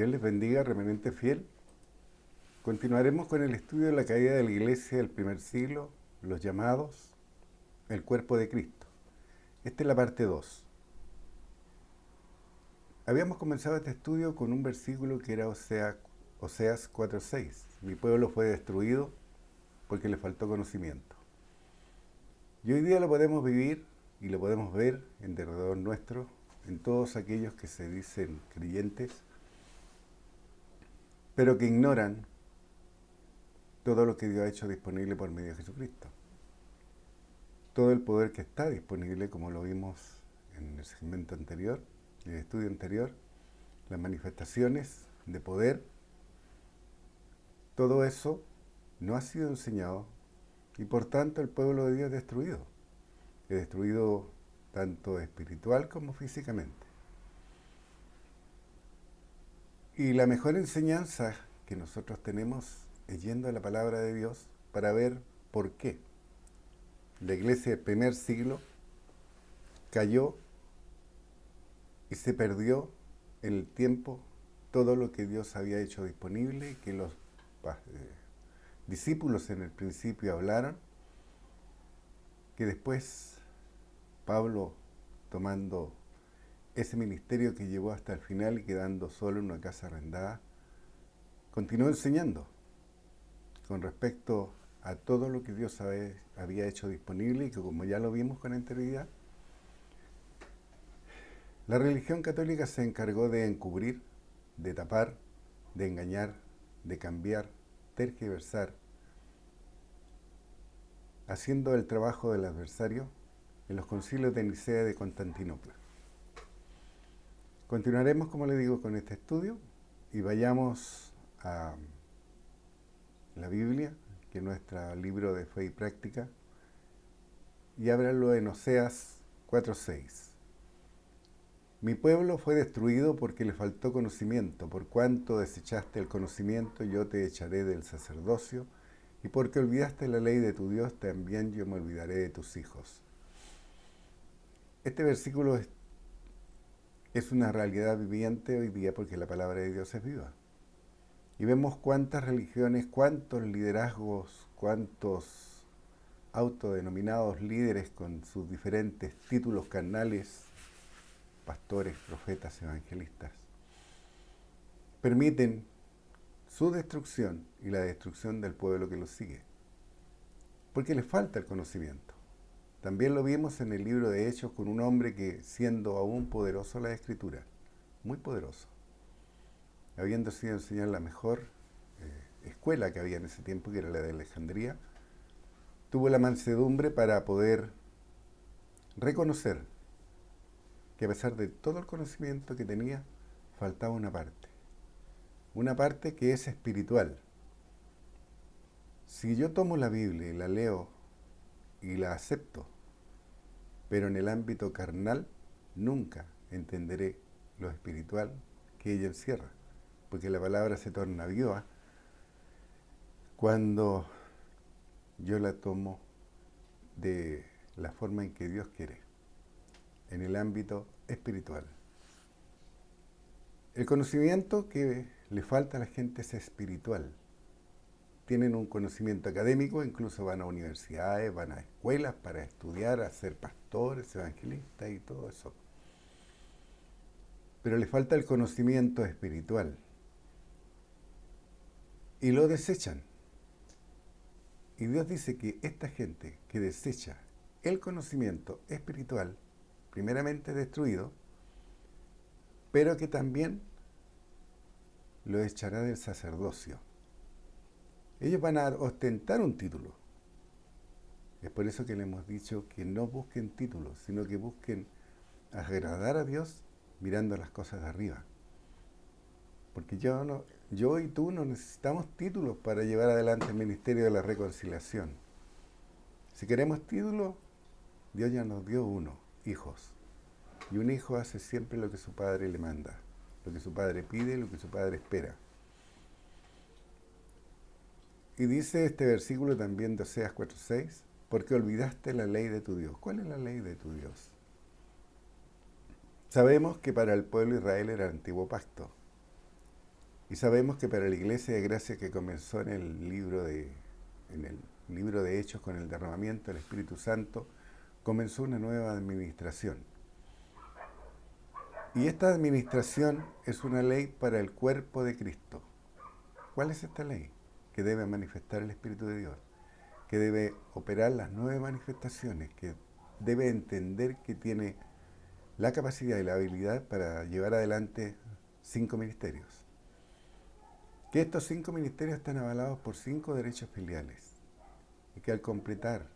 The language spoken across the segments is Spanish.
Dios les bendiga, remanente fiel. Continuaremos con el estudio de la caída de la iglesia del primer siglo, los llamados, el cuerpo de Cristo. Esta es la parte 2. Habíamos comenzado este estudio con un versículo que era Oseas 4:6. Mi pueblo fue destruido porque le faltó conocimiento. Y hoy día lo podemos vivir y lo podemos ver en derredor nuestro, en todos aquellos que se dicen creyentes, pero que ignoran todo lo que Dios ha hecho disponible por medio de Jesucristo. Todo el poder que está disponible, como lo vimos en el segmento anterior, en el estudio anterior, las manifestaciones de poder, todo eso no ha sido enseñado y por tanto el pueblo de Dios es destruido tanto espiritual como físicamente. Y la mejor enseñanza que nosotros tenemos es yendo a la palabra de Dios para ver por qué la iglesia del primer siglo cayó y se perdió en el tiempo todo lo que Dios había hecho disponible y que los discípulos en el principio hablaron, que después Pablo, tomando ese ministerio que llevó hasta el final y quedando solo en una casa arrendada, continuó enseñando con respecto a todo lo que Dios había hecho disponible y que, como ya lo vimos con anterioridad, la religión católica se encargó de encubrir, de tapar, de engañar, de cambiar, tergiversar, haciendo el trabajo del adversario en los concilios de Nicea y de Constantinopla. Continuaremos, como le digo, con este estudio y vayamos a la Biblia, que es nuestro libro de fe y práctica, y ábralo en Oseas 4:6. Mi pueblo fue destruido porque le faltó conocimiento, por cuanto desechaste el conocimiento, yo te echaré del sacerdocio, y porque olvidaste la ley de tu Dios, también yo me olvidaré de tus hijos. Este versículo es una realidad viviente hoy día porque la palabra de Dios es viva. Y vemos cuántas religiones, cuántos liderazgos, cuántos autodenominados líderes con sus diferentes títulos carnales, pastores, profetas, evangelistas, permiten su destrucción y la destrucción del pueblo que los sigue, porque les falta el conocimiento. También lo vimos en el libro de Hechos con un hombre que, siendo aún poderoso en la Escritura, muy poderoso, habiendo sido enseñar la mejor escuela que había en ese tiempo, que era la de Alejandría, tuvo la mansedumbre para poder reconocer que a pesar de todo el conocimiento que tenía, faltaba una parte que es espiritual. Si yo tomo la Biblia y la leo y la acepto, pero en el ámbito carnal, nunca entenderé lo espiritual que ella encierra, porque la palabra se torna viva cuando yo la tomo de la forma en que Dios quiere, en el ámbito espiritual. El conocimiento que le falta a la gente es espiritual. Tienen un conocimiento académico, incluso van a universidades, van a escuelas para estudiar, a ser pastores, evangelistas y todo eso. Pero le falta el conocimiento espiritual. Y lo desechan. Y Dios dice que esta gente que desecha el conocimiento espiritual, primeramente destruido, pero que también lo echará del sacerdocio. Ellos van a ostentar un título. Es por eso que le hemos dicho que no busquen títulos, sino que busquen agradar a Dios mirando las cosas de arriba. Porque yo y tú no necesitamos títulos para llevar adelante el ministerio de la reconciliación. Si queremos títulos, Dios ya nos dio uno, hijos. Y un hijo hace siempre lo que su padre le manda, lo que su padre pide, lo que su padre espera. Y dice este versículo también de Oseas 4:6, porque olvidaste la ley de tu Dios. ¿Cuál es la ley de tu Dios? Sabemos que para el pueblo de Israel era el antiguo pacto. Y sabemos que para la Iglesia de Gracia que comenzó en el libro de Hechos con el derramamiento del Espíritu Santo, comenzó una nueva administración. Y esta administración es una ley para el cuerpo de Cristo. ¿Cuál es esta ley? Que debe manifestar el Espíritu de Dios, que debe operar las 9 manifestaciones, que debe entender que tiene la capacidad y la habilidad para llevar adelante 5 ministerios. Que estos 5 ministerios están avalados por 5 derechos filiales y que al completar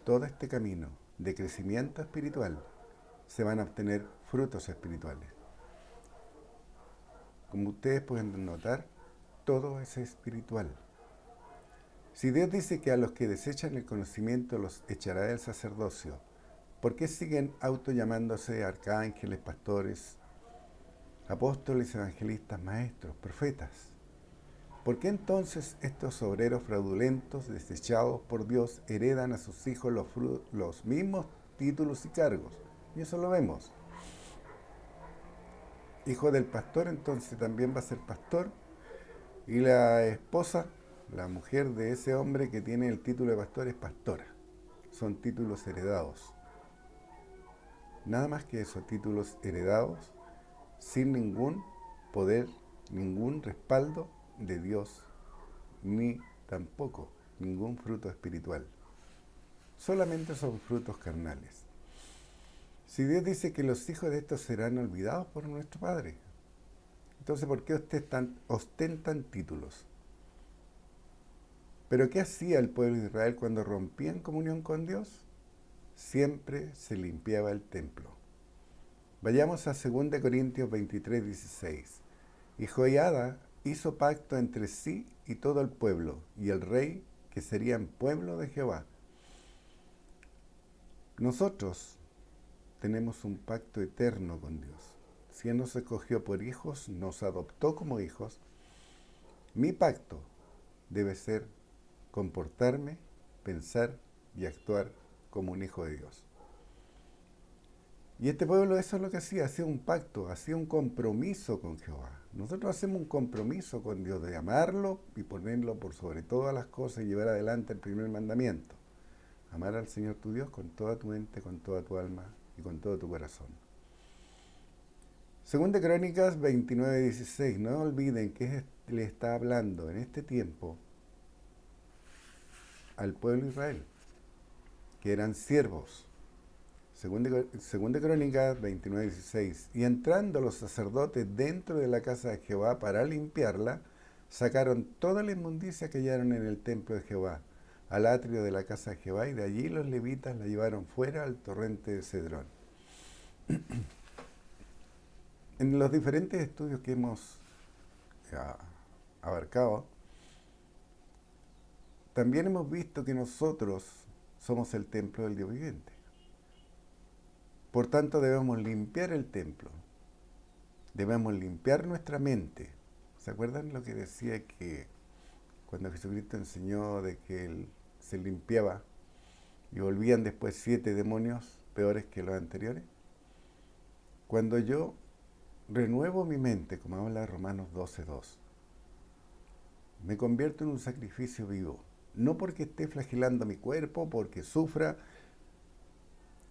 todo este camino de crecimiento espiritual se van a obtener frutos espirituales. Como ustedes pueden notar, todo es espiritual. Si Dios dice que a los que desechan el conocimiento los echará del sacerdocio, ¿por qué siguen autollamándose arcángeles, pastores, apóstoles, evangelistas, maestros, profetas? ¿Por qué entonces estos obreros fraudulentos, desechados por Dios, heredan a sus hijos los mismos títulos y cargos? Y eso lo vemos. Hijo del pastor, entonces también va a ser pastor. Y la esposa, la mujer de ese hombre que tiene el título de pastor, es pastora. Son títulos heredados. Nada más que eso, títulos heredados, sin ningún poder, ningún respaldo de Dios, ni tampoco ningún fruto espiritual. Solamente son frutos carnales. Si Dios dice que los hijos de estos serán olvidados por nuestro Padre, entonces ¿por qué ostentan títulos? ¿Pero qué hacía el pueblo de Israel cuando rompían comunión con Dios? Siempre se limpiaba el templo. Vayamos a 2 Corintios 23, 16. Y Joiada hizo pacto entre sí y todo el pueblo, y el rey, que serían pueblo de Jehová. Nosotros tenemos un pacto eterno con Dios. Si Él nos escogió por hijos, nos adoptó como hijos, mi pacto debe ser comportarme, pensar y actuar como un hijo de Dios. Y este pueblo eso es lo que hacía un pacto, hacía un compromiso con Jehová. Nosotros hacemos un compromiso con Dios de amarlo y ponerlo por sobre todas las cosas y llevar adelante el primer mandamiento. Amar al Señor tu Dios con toda tu mente, con toda tu alma y con todo tu corazón. Segunda Crónicas 29, 16. No olviden que le está hablando en este tiempo al pueblo de Israel, que eran siervos. Segunda Crónicas 29, 16. Y entrando los sacerdotes dentro de la casa de Jehová para limpiarla, sacaron toda la inmundicia que hallaron en el templo de Jehová, al atrio de la casa de Jehová, y de allí los levitas la llevaron fuera al torrente de Cedrón. En los diferentes estudios que hemos abarcado, también hemos visto que nosotros somos el templo del Dios viviente. Por tanto, debemos limpiar el templo. Debemos limpiar nuestra mente. ¿Se acuerdan lo que decía que cuando Jesucristo enseñó de que Él se limpiaba y volvían después 7 demonios peores que los anteriores? Cuando yo renuevo mi mente, como habla Romanos 12:2, me convierto en un sacrificio vivo. No porque esté flagelando mi cuerpo, porque sufra,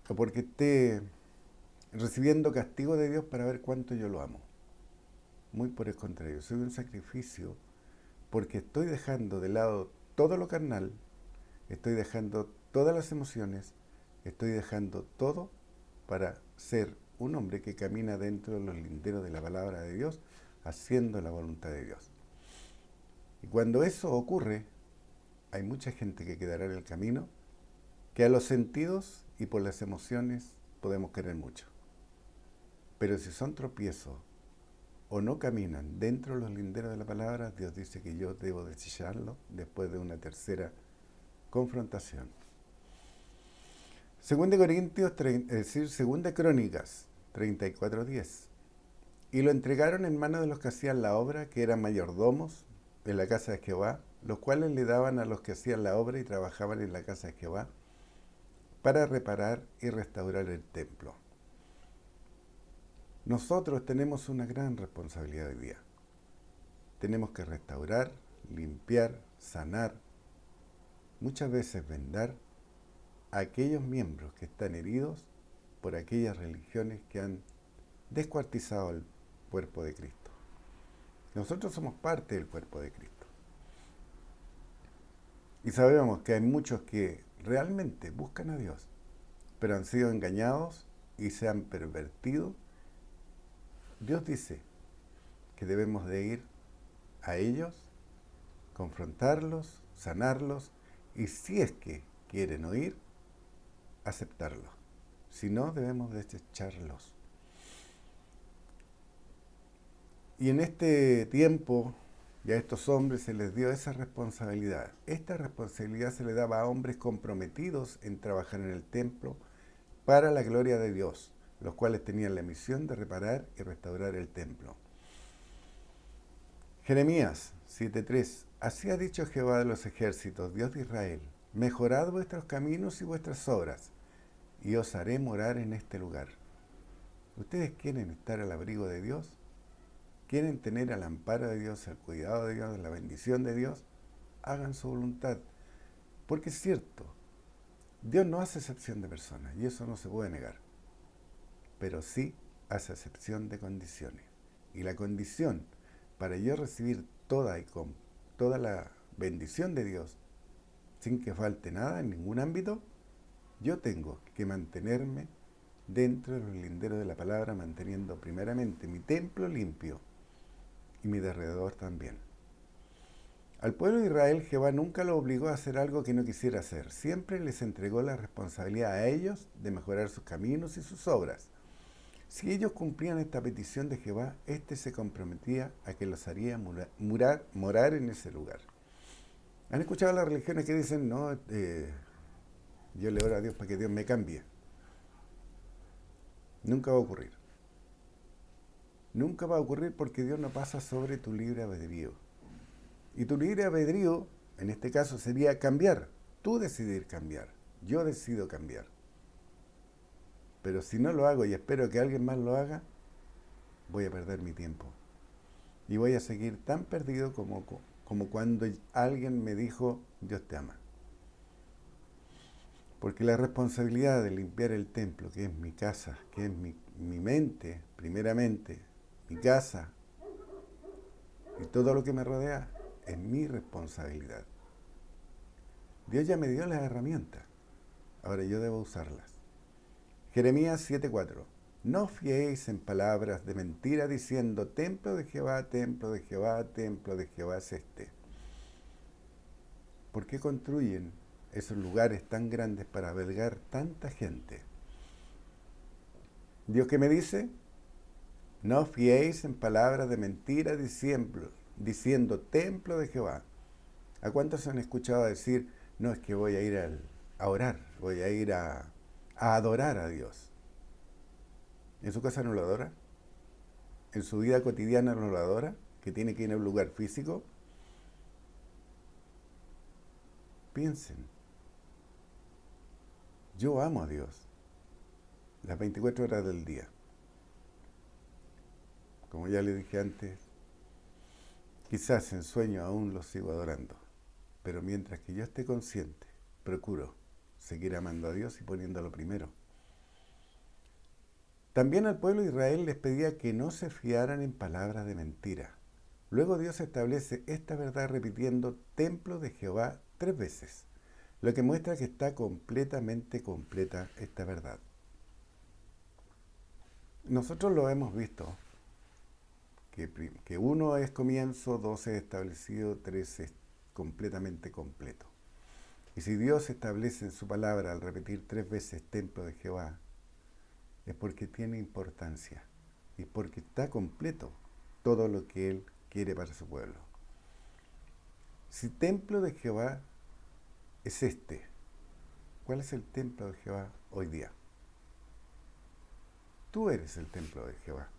o porque esté recibiendo castigo de Dios para ver cuánto yo lo amo. Muy por el contrario, soy un sacrificio porque estoy dejando de lado todo lo carnal, estoy dejando todas las emociones, estoy dejando todo para ser un hombre que camina dentro de los linderos de la palabra de Dios, haciendo la voluntad de Dios. Y cuando eso ocurre, hay mucha gente que quedará en el camino, que a los sentidos y por las emociones podemos querer mucho. Pero si son tropiezos o no caminan dentro de los linderos de la palabra, Dios dice que yo debo desecharlo después de una tercera confrontación. Segunda Crónicas 34:10. Y lo entregaron en manos de los que hacían la obra, que eran mayordomos en la casa de Jehová, los cuales le daban a los que hacían la obra y trabajaban en la casa de Jehová para reparar y restaurar el templo. Nosotros tenemos una gran responsabilidad hoy día. tenemos que restaurar, limpiar, sanar, muchas veces vendar a aquellos miembros que están heridos por aquellas religiones que han descuartizado el cuerpo de Cristo. Nosotros somos parte del cuerpo de Cristo. Y sabemos que hay muchos que realmente buscan a Dios, pero han sido engañados y se han pervertido. Dios dice que debemos de ir a ellos, confrontarlos, sanarlos, y si es que quieren oír, aceptarlos. Si no, debemos desecharlos. Y en este tiempo, ya a estos hombres se les dio esa responsabilidad. Esta responsabilidad se le daba a hombres comprometidos en trabajar en el templo para la gloria de Dios, los cuales tenían la misión de reparar y restaurar el templo. Jeremías 7:3. Así ha dicho Jehová de los ejércitos, Dios de Israel: mejorad vuestros caminos y vuestras obras, y os haré morar en este lugar. ¿Ustedes quieren estar al abrigo de Dios? ¿Quieren tener al amparo de Dios, al cuidado de Dios, la bendición de Dios? Hagan su voluntad. Porque es cierto, Dios no hace excepción de personas, y eso no se puede negar. Pero sí hace excepción de condiciones. Y la condición para yo recibir toda la bendición de Dios, sin que falte nada en ningún ámbito, yo tengo que mantenerme dentro de los linderos de la palabra, manteniendo primeramente mi templo limpio y mi derredor también. Al pueblo de Israel, Jehová nunca lo obligó a hacer algo que no quisiera hacer. Siempre les entregó la responsabilidad a ellos de mejorar sus caminos y sus obras. Si ellos cumplían esta petición de Jehová, éste se comprometía a que los haría morar en ese lugar. ¿Han escuchado las religiones que dicen, no, yo le oro a Dios para que Dios me cambie? Nunca va a ocurrir. Nunca va a ocurrir porque Dios no pasa sobre tu libre albedrío. Y tu libre albedrío, en este caso, sería cambiar. Tú decidir cambiar. Yo decido cambiar. Pero si no lo hago y espero que alguien más lo haga, voy a perder mi tiempo. Y voy a seguir tan perdido como cuando alguien me dijo, Dios te ama. Porque la responsabilidad de limpiar el templo, que es mi casa, que es mi mente, primeramente, mi casa, y todo lo que me rodea, es mi responsabilidad. Dios ya me dio las herramientas, ahora yo debo usarlas. Jeremías 7:4. No os fiéis en palabras de mentira diciendo, templo de Jehová, templo de Jehová, templo de Jehová es este. ¿Por qué construyen esos lugares tan grandes para albergar tanta gente? Dios, ¿qué me dice? No os fiéis en palabras de mentira diciendo templo de Jehová. ¿A cuántos han escuchado decir, no, es que voy a ir a orar, voy a ir a adorar a Dios? ¿En su casa no lo adora? ¿En su vida cotidiana no lo adora? ¿Que tiene que ir a un lugar físico? Piensen. Yo amo a Dios las 24 horas del día. Como ya le dije antes, quizás en sueño aún lo sigo adorando, pero mientras que yo esté consciente, procuro seguir amando a Dios y poniéndolo primero. También al pueblo de Israel les pedía que no se fiaran en palabras de mentira. Luego Dios establece esta verdad repitiendo templo de Jehová 3 veces, lo que muestra que está completamente completa esta verdad. Nosotros lo hemos visto, que 1 es comienzo, 2 es establecido, 3 es completamente completo. Y si Dios establece en su palabra al repetir 3 veces templo de Jehová, es porque tiene importancia y porque está completo todo lo que Él quiere para su pueblo. Si templo de Jehová es este, ¿cuál es el templo de Jehová hoy día? Tú eres el templo de Jehová.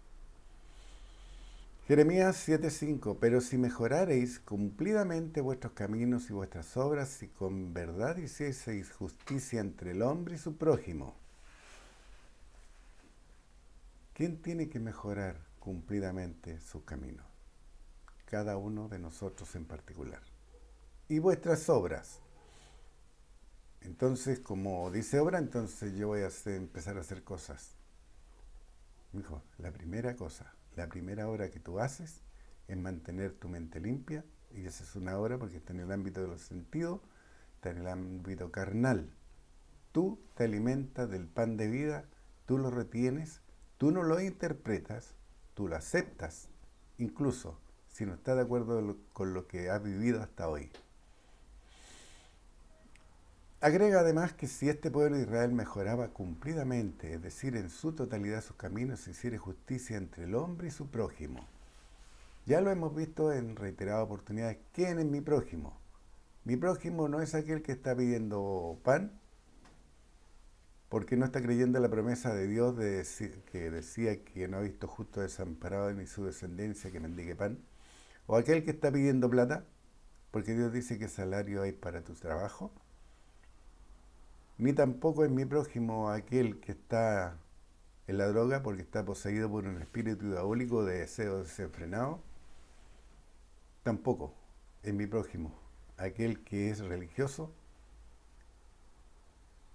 Jeremías 7:5. Pero si mejorareis cumplidamente vuestros caminos y vuestras obras, si con verdad hicieseis justicia entre el hombre y su prójimo. ¿Quién tiene que mejorar cumplidamente sus caminos? cada uno de nosotros en particular. Y vuestras obras. Entonces, como dice obra, entonces yo voy a empezar a hacer cosas. Hijo, la primera cosa, la primera obra que tú haces es mantener tu mente limpia, y esa es una obra porque está en el ámbito de los sentidos, está en el ámbito carnal. Tú te alimentas del pan de vida, tú lo retienes, tú no lo interpretas, tú lo aceptas, incluso si no estás de acuerdo con lo que has vivido hasta hoy. Agrega además que si este pueblo de Israel mejoraba cumplidamente, es decir, en su totalidad sus caminos, hiciera justicia entre el hombre y su prójimo. Ya lo hemos visto en reiteradas oportunidades. ¿Quién es mi prójimo? Mi prójimo no es aquel que está pidiendo pan, porque no está creyendo en la promesa de Dios que decía que no ha visto justo desamparado ni su descendencia que mendigue pan. O aquel que está pidiendo plata, porque Dios dice que salario hay para tu trabajo. Ni tampoco es mi prójimo aquel que está en la droga porque está poseído por un espíritu diabólico de deseo desenfrenado. Tampoco es mi prójimo aquel que es religioso,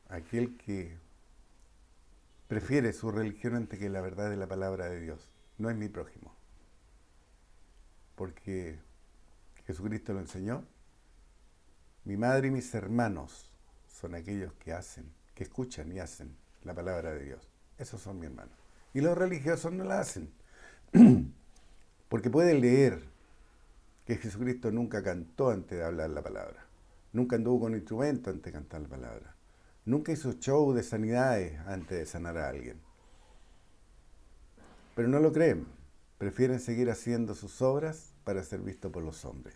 aquel que prefiere su religión antes que la verdad de la palabra de Dios. No es mi prójimo, porque Jesucristo lo enseñó. Mi madre y mis hermanos son aquellos que hacen, que escuchan y hacen la palabra de Dios. Esos son mis hermanos. Y los religiosos no la hacen, porque pueden leer que Jesucristo nunca cantó antes de hablar la palabra. Nunca anduvo con instrumento antes de cantar la palabra. Nunca hizo show de sanidades antes de sanar a alguien. Pero no lo creen. Prefieren seguir haciendo sus obras para ser vistos por los hombres.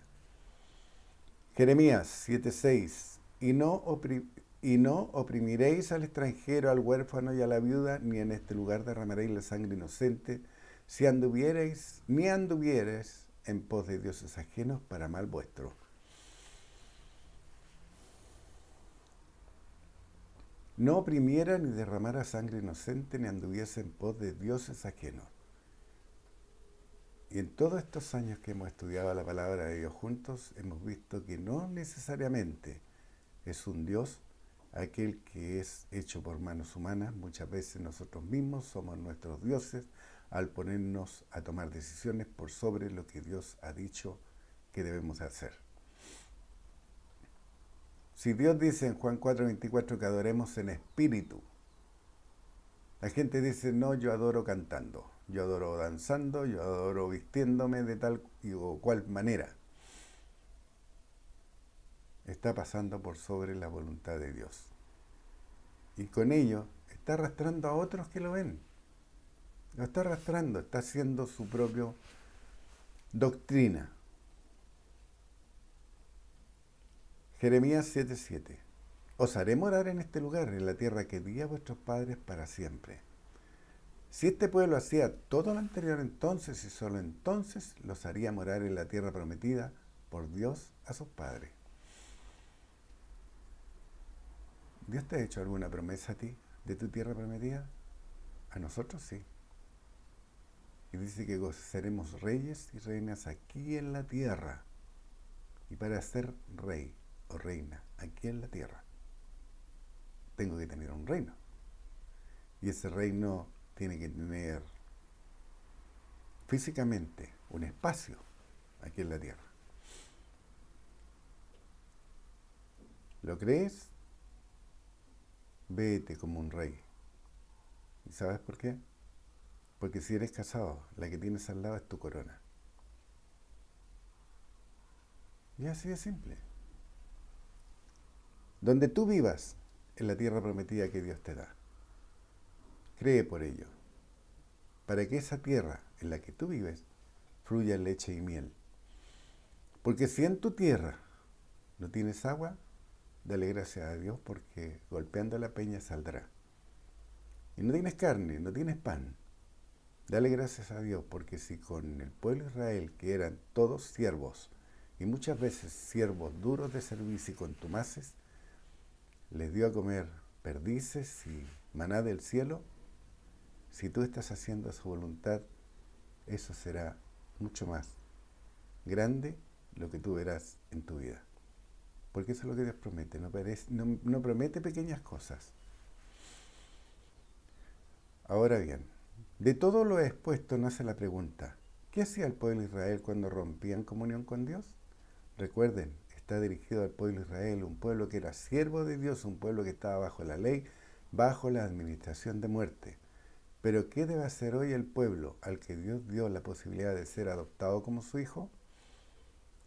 Jeremías 7:6. Y no oprimiréis al extranjero, al huérfano y a la viuda, ni en este lugar derramaréis la sangre inocente, ni anduviereis en pos de dioses ajenos para mal vuestro. No oprimiera ni derramara sangre inocente, ni anduviese en pos de dioses ajenos. Y en todos estos años que hemos estudiado la palabra de Dios juntos, hemos visto que no necesariamente es un Dios aquel que es hecho por manos humanas. Muchas veces nosotros mismos somos nuestros dioses al ponernos a tomar decisiones por sobre lo que Dios ha dicho que debemos hacer. Si Dios dice en Juan 4:24 que adoremos en espíritu, la gente dice, no, yo adoro cantando, yo adoro danzando, yo adoro vistiéndome de tal o cual manera. Está pasando por sobre la voluntad de Dios. Y con ello está arrastrando a otros que lo ven. Lo está arrastrando, está haciendo su propia doctrina. Jeremías 7:7. Os haré morar en este lugar, en la tierra que di a vuestros padres para siempre. Si este pueblo hacía todo lo anterior entonces y solo entonces, los haría morar en la tierra prometida por Dios a sus padres. ¿Dios te ha hecho alguna promesa a ti de tu tierra prometida? A nosotros sí. Y dice que seremos reyes y reinas aquí en la tierra. Y para ser rey o reina aquí en la tierra, tengo que tener un reino. Y ese reino tiene que tener físicamente un espacio aquí en la tierra. ¿Lo crees? Vete como un rey. ¿Y sabes por qué? Porque si eres casado, la que tienes al lado es tu corona. Y así de simple. Donde tú vivas, en la tierra prometida que Dios te da. Cree por ello, para que esa tierra en la que tú vives fluya leche y miel. Porque si en tu tierra no tienes agua, dale gracias a Dios porque golpeando la peña saldrá. Y no tienes carne, no tienes pan, dale gracias a Dios porque si con el pueblo de Israel, que eran todos siervos, y muchas veces siervos duros de servicio y contumaces, les dio a comer perdices y maná del cielo, si tú estás haciendo su voluntad, eso será mucho más grande lo que tú verás en tu vida. Porque eso es lo que Dios promete, no promete pequeñas cosas. Ahora bien, de todo lo expuesto nace la pregunta, ¿qué hacía el pueblo de Israel cuando rompían comunión con Dios? Recuerden, está dirigido al pueblo de Israel, un pueblo que era siervo de Dios, un pueblo que estaba bajo la ley, bajo la administración de muerte. Pero ¿qué debe hacer hoy el pueblo al que Dios dio la posibilidad de ser adoptado como su hijo?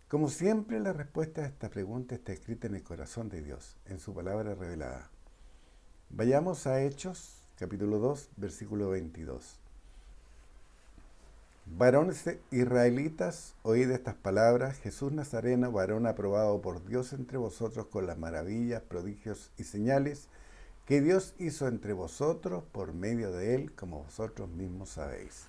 Como siempre, la respuesta a esta pregunta está escrita en el corazón de Dios, en su palabra revelada. Vayamos a Hechos, capítulo 2, versículo 22. Varones israelitas, oíd estas palabras: Jesús Nazareno, varón aprobado por Dios entre vosotros con las maravillas, prodigios y señales que Dios hizo entre vosotros por medio de él, como vosotros mismos sabéis.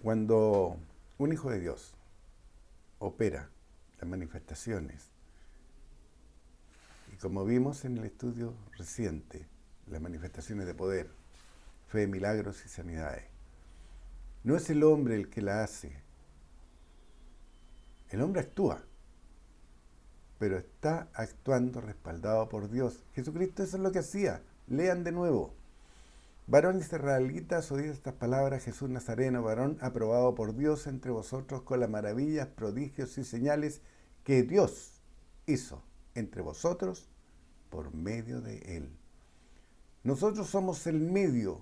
Cuando un hijo de Dios opera las manifestaciones, y como vimos en el estudio reciente, las manifestaciones de poder, fe, milagros y sanidades, no es el hombre el que la hace. El hombre actúa, pero está actuando respaldado por Dios. Jesucristo eso es lo que hacía. Lean de nuevo. Varones israelitas, oíd estas palabras: Jesús Nazareno, varón aprobado por Dios entre vosotros con las maravillas, prodigios y señales que Dios hizo entre vosotros por medio de él. Nosotros somos el medio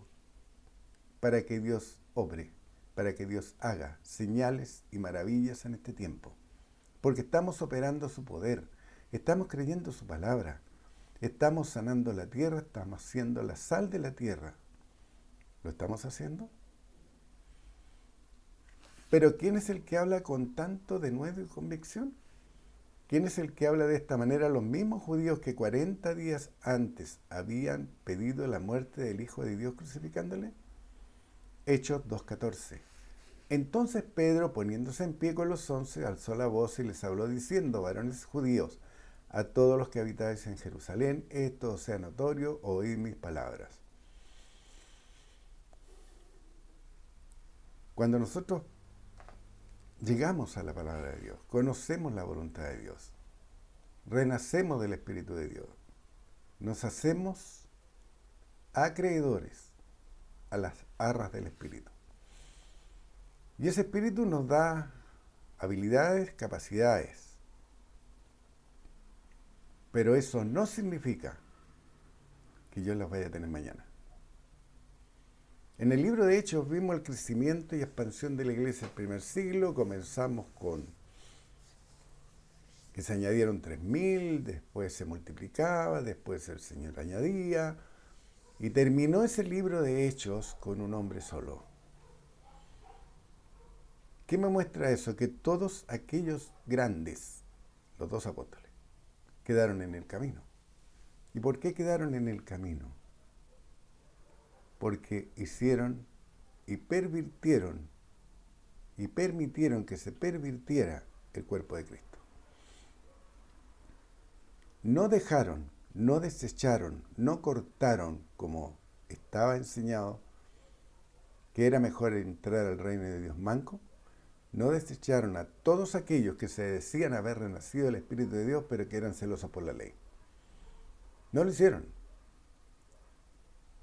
para que Dios obre, para que Dios haga señales y maravillas en este tiempo. Porque estamos operando su poder, estamos creyendo su palabra, estamos sanando la tierra, estamos haciendo la sal de la tierra. ¿Lo estamos haciendo? Pero ¿quién es el que habla con tanto denuedo y convicción? ¿Quién es el que habla de esta manera? Los mismos judíos que 40 días antes habían pedido la muerte del Hijo de Dios crucificándole. Hechos 2:14. Entonces Pedro, poniéndose en pie con los 11, alzó la voz y les habló diciendo: varones judíos, a todos los que habitáis en Jerusalén, esto os sea notorio, oíd mis palabras. Cuando nosotros llegamos a la palabra de Dios, conocemos la voluntad de Dios, renacemos del Espíritu de Dios, nos hacemos acreedores a las arras del Espíritu. Y ese Espíritu nos da habilidades, capacidades. Pero eso no significa que yo las vaya a tener mañana. En el libro de Hechos vimos el crecimiento y expansión de la iglesia del primer siglo. Comenzamos con que se añadieron 3.000, después se multiplicaba, después el Señor añadía, y terminó ese libro de Hechos con un hombre solo. ¿Qué me muestra eso? Que todos aquellos grandes, los 2 apóstoles, quedaron en el camino. ¿Y por qué quedaron en el camino? Porque hicieron y pervirtieron y permitieron que se pervirtiera el cuerpo de Cristo. No dejaron, no desecharon, no cortaron como estaba enseñado que era mejor entrar al reino de Dios manco. No desecharon a todos aquellos que se decían haber renacido del Espíritu de Dios, pero que eran celosos por la ley. No lo hicieron.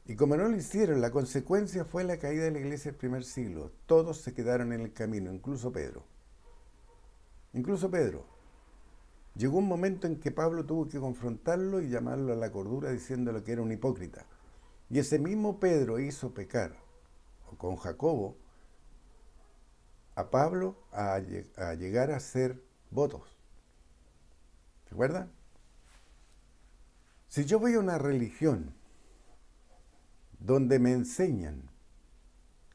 Y como no lo hicieron, la consecuencia fue la caída de la iglesia del primer siglo. Todos se quedaron en el camino, incluso Pedro. Incluso Pedro. Llegó un momento en que Pablo tuvo que confrontarlo y llamarlo a la cordura diciéndole que era un hipócrita. Y ese mismo Pedro hizo pecar, o con Jacobo, a Pablo a llegar a hacer votos. ¿Se acuerdan? Si yo voy a una religión donde me enseñan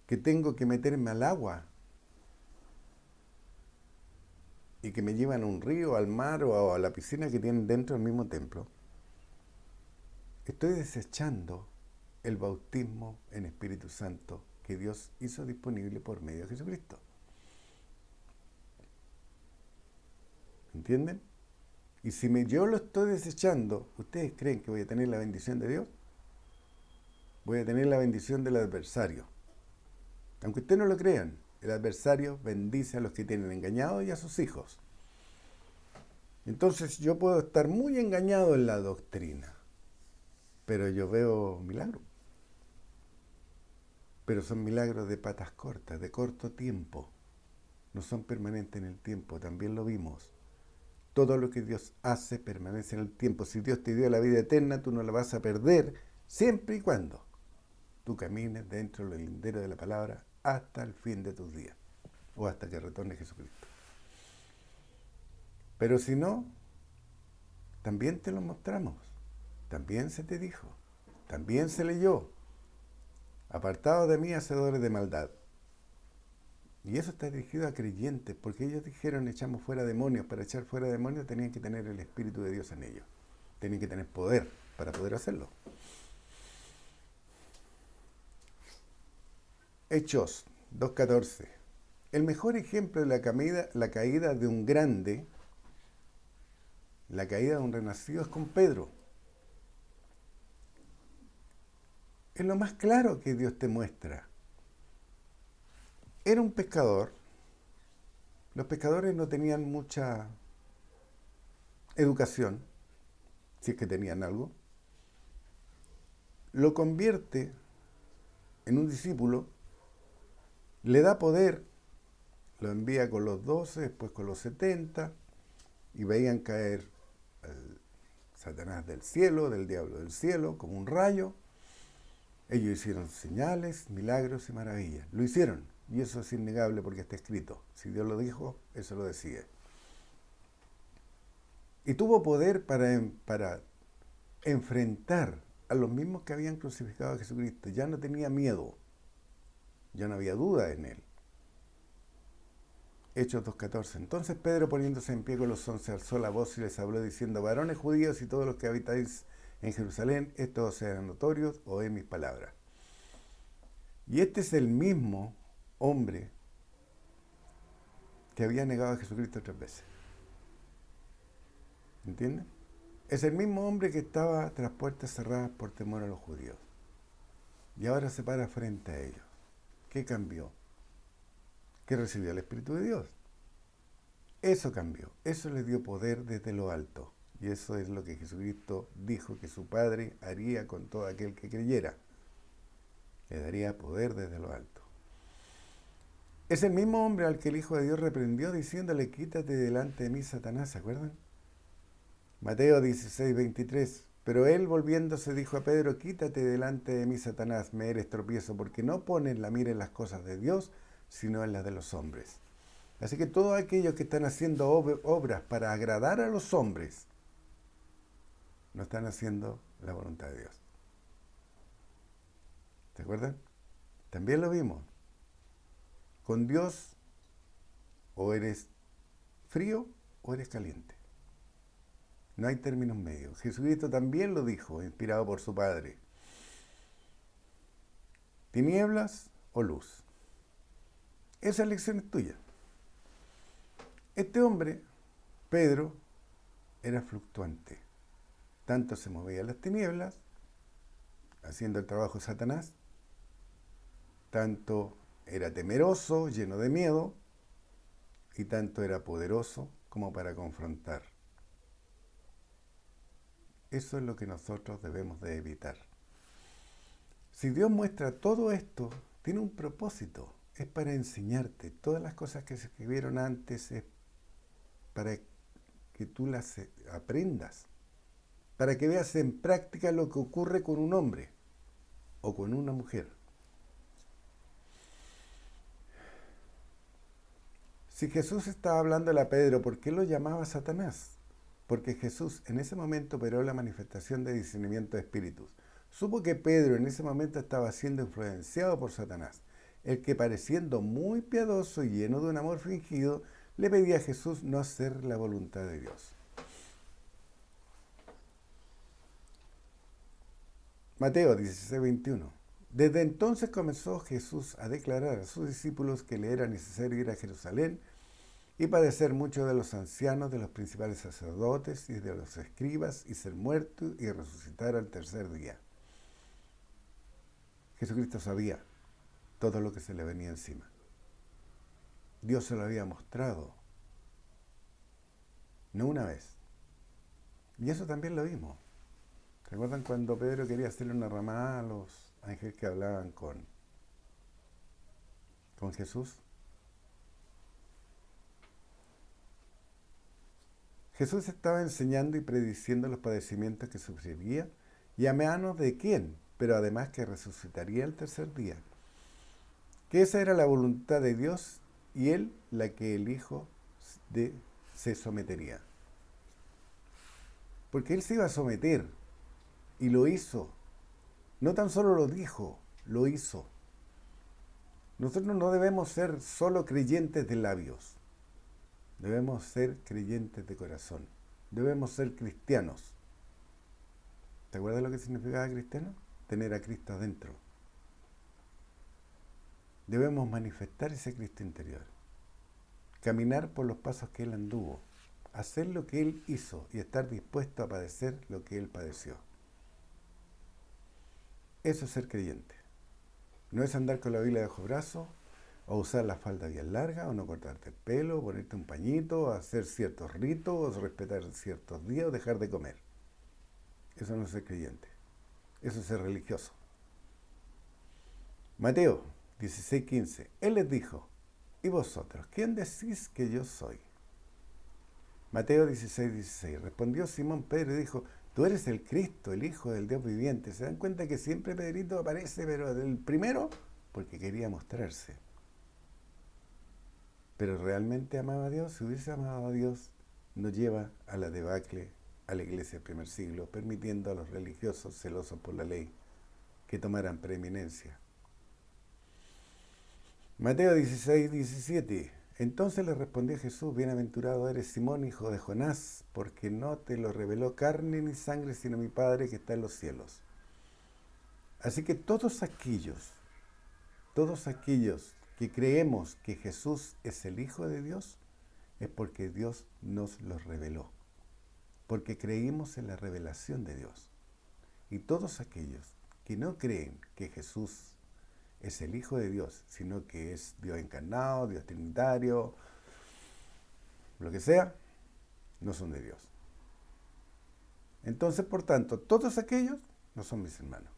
que tengo que meterme al agua y que me llevan a un río, al mar o a la piscina que tienen dentro del mismo templo, estoy desechando el bautismo en Espíritu Santo que Dios hizo disponible por medio de Jesucristo. ¿Entienden? Y si yo lo estoy desechando, ¿ustedes creen que voy a tener la bendición de Dios? Voy a tener la bendición del adversario. Aunque ustedes no lo crean, el adversario bendice a los que tienen engañados y a sus hijos. Entonces yo puedo estar muy engañado en la doctrina, pero yo veo milagros. Pero son milagros de patas cortas, de corto tiempo. No son permanentes en el tiempo, también lo vimos. Todo lo que Dios hace permanece en el tiempo. Si Dios te dio la vida eterna, tú no la vas a perder siempre y cuando tú camines dentro del lindero de la palabra hasta el fin de tus días o hasta que retorne Jesucristo. Pero si no, también te lo mostramos, también se te dijo, también se leyó. Apartados de mí, hacedores de maldad. Y eso está dirigido a creyentes, porque ellos dijeron echamos fuera demonios. Para echar fuera demonios tenían que tener el Espíritu de Dios en ellos. Tenían que tener poder para poder hacerlo. Hechos 2:14. El mejor ejemplo de la caída de un grande, la caída de un renacido es con Pedro. Es lo más claro que Dios te muestra. Era un pescador. Los pescadores no tenían mucha educación, si es que tenían algo. Lo convierte en un discípulo, le da poder, lo envía con los 12, después con los 70, y veían caer al Satanás del cielo, del diablo del cielo, como un rayo. Ellos hicieron señales, milagros y maravillas. Lo hicieron, y eso es innegable porque está escrito. Si Dios lo dijo, eso lo decía. Y tuvo poder para enfrentar a los mismos que habían crucificado a Jesucristo. Ya no tenía miedo, ya no había duda en él. Hechos 2:14. Entonces Pedro, poniéndose en pie con los 11, alzó la voz y les habló diciendo: varones judíos y todos los que habitáis en Jerusalén, esto os sea notorio, oíd mis palabras. Y este es el mismo hombre que había negado a Jesucristo 3 veces. ¿Entienden? Es el mismo hombre que estaba tras puertas cerradas por temor a los judíos. Y ahora se para frente a ellos. ¿Qué cambió? Que recibió el Espíritu de Dios. Eso cambió. Eso le dio poder desde lo alto. Y eso es lo que Jesucristo dijo que su Padre haría con todo aquel que creyera. Le daría poder desde lo alto. Es el mismo hombre al que el Hijo de Dios reprendió diciéndole: quítate delante de mí, Satanás. ¿Se acuerdan? Mateo 16:23. Pero él, volviéndose, dijo a Pedro: quítate delante de mí, Satanás, me eres tropiezo, porque no pones la mira en las cosas de Dios, sino en las de los hombres. Así que todos aquellos que están haciendo obras para agradar a los hombres, no están haciendo la voluntad de Dios. ¿Se acuerdan? También lo vimos. Con Dios o eres frío o eres caliente. No hay términos medios. Jesucristo también lo dijo, inspirado por su Padre. ¿Tinieblas o luz? Esa elección es tuya. Este hombre, Pedro, era fluctuante. Tanto se movía en las tinieblas, haciendo el trabajo de Satanás, tanto era temeroso, lleno de miedo, y tanto era poderoso como para confrontar. Eso es lo que nosotros debemos de evitar. Si Dios muestra todo esto, tiene un propósito. Es para enseñarte. Todas las cosas que se escribieron antes es para que tú las aprendas. Para que veas en práctica lo que ocurre con un hombre o con una mujer. Si Jesús estaba hablando a Pedro, ¿por qué lo llamaba Satanás? Porque Jesús en ese momento operó la manifestación de discernimiento de espíritus. Supo que Pedro en ese momento estaba siendo influenciado por Satanás, el que, pareciendo muy piadoso y lleno de un amor fingido, le pedía a Jesús no hacer la voluntad de Dios. Mateo 16:21. Desde entonces comenzó Jesús a declarar a sus discípulos que le era necesario ir a Jerusalén y padecer mucho de los ancianos, de los principales sacerdotes y de los escribas, y ser muerto y resucitar al tercer día. Jesucristo sabía todo lo que se le venía encima. Dios se lo había mostrado, no una vez. Y eso también lo vimos. ¿Recuerdan cuando Pedro quería hacerle una ramada a los ángeles que hablaban con Jesús? Jesús estaba enseñando y prediciendo los padecimientos que sufriría y a manos de quién, pero además que resucitaría el tercer día. Que esa era la voluntad de Dios y Él la que el Hijo se sometería. Porque Él se iba a someter y lo hizo. No tan solo lo dijo, lo hizo. Nosotros no debemos ser solo creyentes de labios. Debemos ser creyentes de corazón. Debemos ser cristianos. ¿Te acuerdas lo que significaba cristiano? Tener a Cristo adentro. Debemos manifestar ese Cristo interior. Caminar por los pasos que Él anduvo. Hacer lo que Él hizo y estar dispuesto a padecer lo que Él padeció. Eso es ser creyente. No es andar con la Biblia bajo brazo, o usar la falda bien larga, o no cortarte el pelo, o ponerte un pañito, o hacer ciertos ritos, o respetar ciertos días, o dejar de comer. Eso no es ser creyente. Eso es ser religioso. Mateo 16:15. Él les dijo, ¿y vosotros, quién decís que yo soy? Mateo 16:16. Respondió Simón Pedro y dijo, tú eres el Cristo, el Hijo del Dios viviente. ¿Se dan cuenta que siempre Pedrito aparece, pero del primero? Porque quería mostrarse. Pero realmente amaba a Dios. Si hubiese amado a Dios, nos lleva a la debacle a la iglesia del primer siglo, permitiendo a los religiosos celosos por la ley que tomaran preeminencia. Mateo 16:17. Entonces le respondió Jesús, bienaventurado eres Simón, hijo de Jonás, porque no te lo reveló carne ni sangre, sino mi Padre que está en los cielos. Así que todos aquellos que creemos que Jesús es el Hijo de Dios, es porque Dios nos los reveló, porque creímos en la revelación de Dios. Y todos aquellos que no creen que Jesús es el Hijo de Dios, sino que es Dios encarnado, Dios trinitario, lo que sea, no son de Dios. Entonces, por tanto, todos aquellos no son mis hermanos.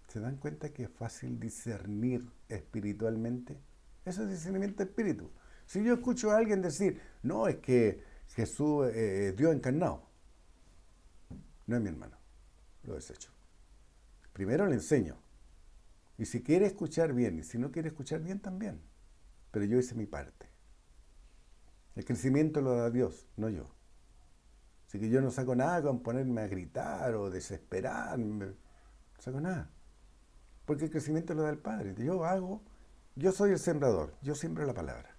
¿Se dan cuenta que es fácil discernir espiritualmente? Eso es discernimiento de espíritu. Si yo escucho a alguien decir, no, es que Jesús es Dios encarnado, no es mi hermano, lo desecho. Primero le enseño. Y si quiere escuchar bien, y si no quiere escuchar bien, también. Pero yo hice mi parte. El crecimiento lo da Dios, no yo. Así que yo no saco nada con ponerme a gritar o desesperarme. No saco nada. Porque el crecimiento lo da el Padre. Yo soy el sembrador, yo siembro la palabra.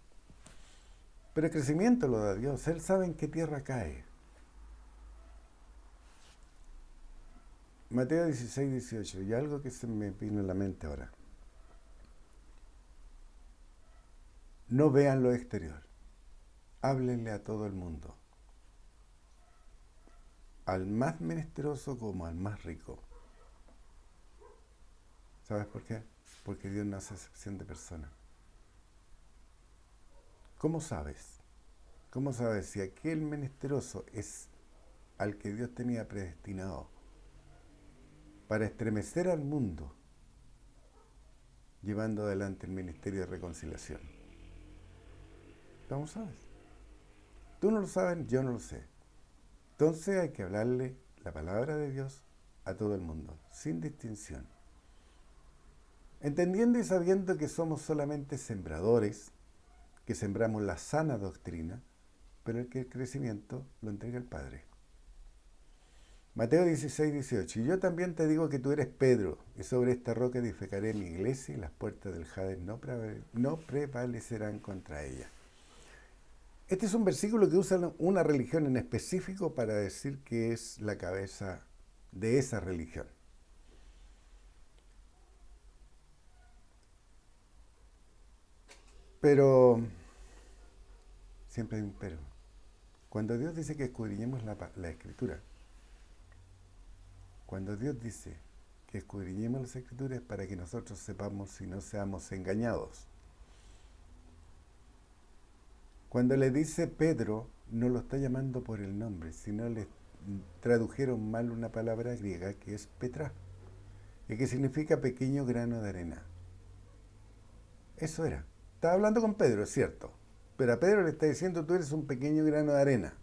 Pero el crecimiento lo da Dios. Él sabe en qué tierra cae. Mateo 16:18, y algo que se me vino en la mente ahora. No vean lo exterior. Háblenle a todo el mundo. Al más menesteroso como al más rico. ¿Sabes por qué? Porque Dios no hace excepción de personas. ¿Cómo sabes? ¿Cómo sabes si aquel menesteroso es al que Dios tenía predestinado para estremecer al mundo, llevando adelante el ministerio de reconciliación? ¿Cómo sabes? Tú no lo sabes, yo no lo sé. Entonces hay que hablarle la palabra de Dios a todo el mundo, sin distinción. Entendiendo y sabiendo que somos solamente sembradores, que sembramos la sana doctrina, pero el crecimiento lo entrega el Padre. Mateo 16:18. Y yo también te digo que tú eres Pedro, y sobre esta roca edificaré mi iglesia, y las puertas del Hades no prevalecerán contra ella. Este es un versículo que usa una religión en específico para decir que es la cabeza de esa religión. Pero siempre hay un pero. Cuando Dios dice que escudriñemos la Escritura, cuando Dios dice que escudriñemos las Escrituras para que nosotros sepamos y no seamos engañados. Cuando le dice Pedro, no lo está llamando por el nombre, sino le tradujeron mal una palabra griega que es Petra, y que significa pequeño grano de arena. Eso era. Estaba hablando con Pedro, es cierto, pero a Pedro le está diciendo, tú eres un pequeño grano de arena.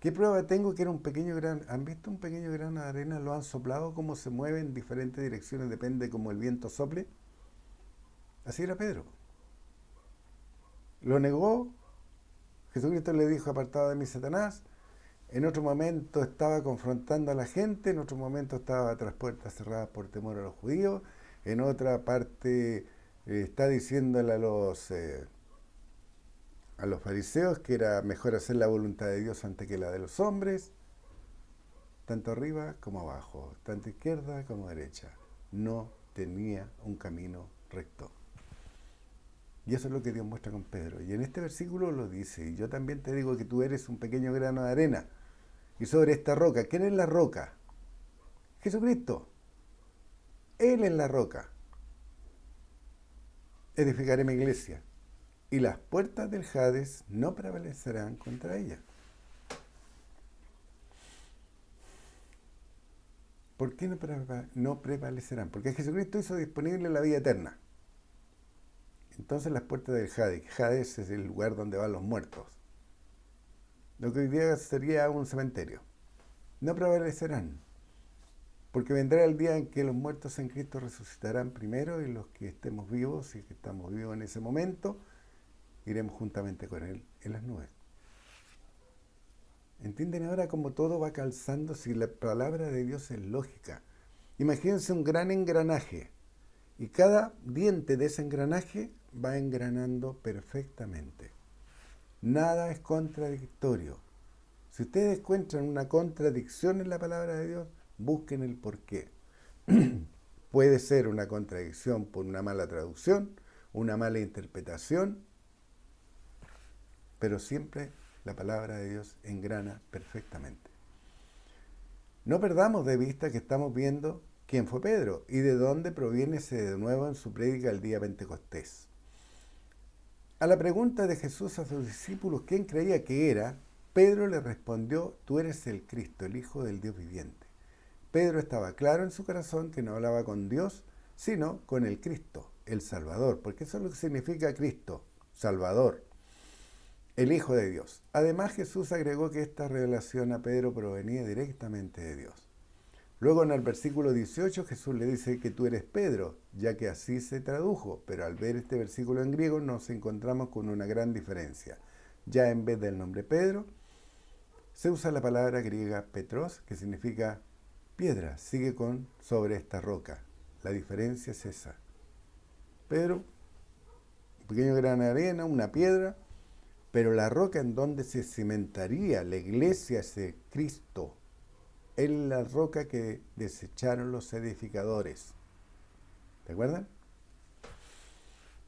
¿Qué prueba tengo que era un pequeño grano? ¿Han visto un pequeño grano de arena? ¿Lo han soplado? ¿Cómo se mueve en diferentes direcciones? Depende cómo el viento sople. Así era Pedro. Lo negó. Jesucristo le dijo, apartado de mí, Satanás. En otro momento estaba confrontando a la gente. En otro momento estaba tras puertas cerradas por temor a los judíos. En otra parte está diciéndole a los fariseos que era mejor hacer la voluntad de Dios antes que la de los hombres, tanto arriba como abajo, tanto izquierda como derecha. No tenía un camino recto. Y eso es lo que Dios muestra con Pedro. Y en este versículo lo dice, y yo también te digo que tú eres un pequeño grano de arena, y sobre esta roca, ¿quién es la roca? Jesucristo. Él es la roca. Edificaré mi iglesia, y las puertas del Hades no prevalecerán contra ella. ¿Por qué no prevalecerán? Porque Jesucristo hizo disponible la vida eterna. Entonces las puertas del Hades, Hades es el lugar donde van los muertos, lo que hoy día sería un cementerio, no prevalecerán, porque vendrá el día en que los muertos en Cristo resucitarán primero y los que estemos vivos, y que estamos vivos en ese momento, iremos juntamente con Él en las nubes. ¿Entienden ahora cómo todo va calzando si la palabra de Dios es lógica? Imagínense un gran engranaje y cada diente de ese engranaje va engranando perfectamente. Nada es contradictorio. Si ustedes encuentran una contradicción en la palabra de Dios, busquen el porqué. Puede ser una contradicción por una mala traducción, una mala interpretación, pero siempre la palabra de Dios engrana perfectamente. No perdamos de vista que estamos viendo quién fue Pedro y de dónde proviene ese de nuevo en su prédica el día Pentecostés. A la pregunta de Jesús a sus discípulos quién creía que era, Pedro le respondió, tú eres el Cristo, el Hijo del Dios viviente. Pedro estaba claro en su corazón que no hablaba con Dios, sino con el Cristo, el Salvador, porque eso es lo que significa Cristo, Salvador, el Hijo de Dios. Además, Jesús agregó que esta revelación a Pedro provenía directamente de Dios. Luego en el versículo 18 Jesús le dice que tú eres Pedro, ya que así se tradujo, pero al ver este versículo en griego nos encontramos con una gran diferencia. Ya en vez del nombre Pedro, se usa la palabra griega Petros, que significa piedra, sigue con sobre esta roca. La diferencia es esa. Pedro, un pequeño grano de arena, una piedra, pero la roca en donde se cimentaría la iglesia es Cristo. Él es la roca que desecharon los edificadores. ¿Te acuerdan?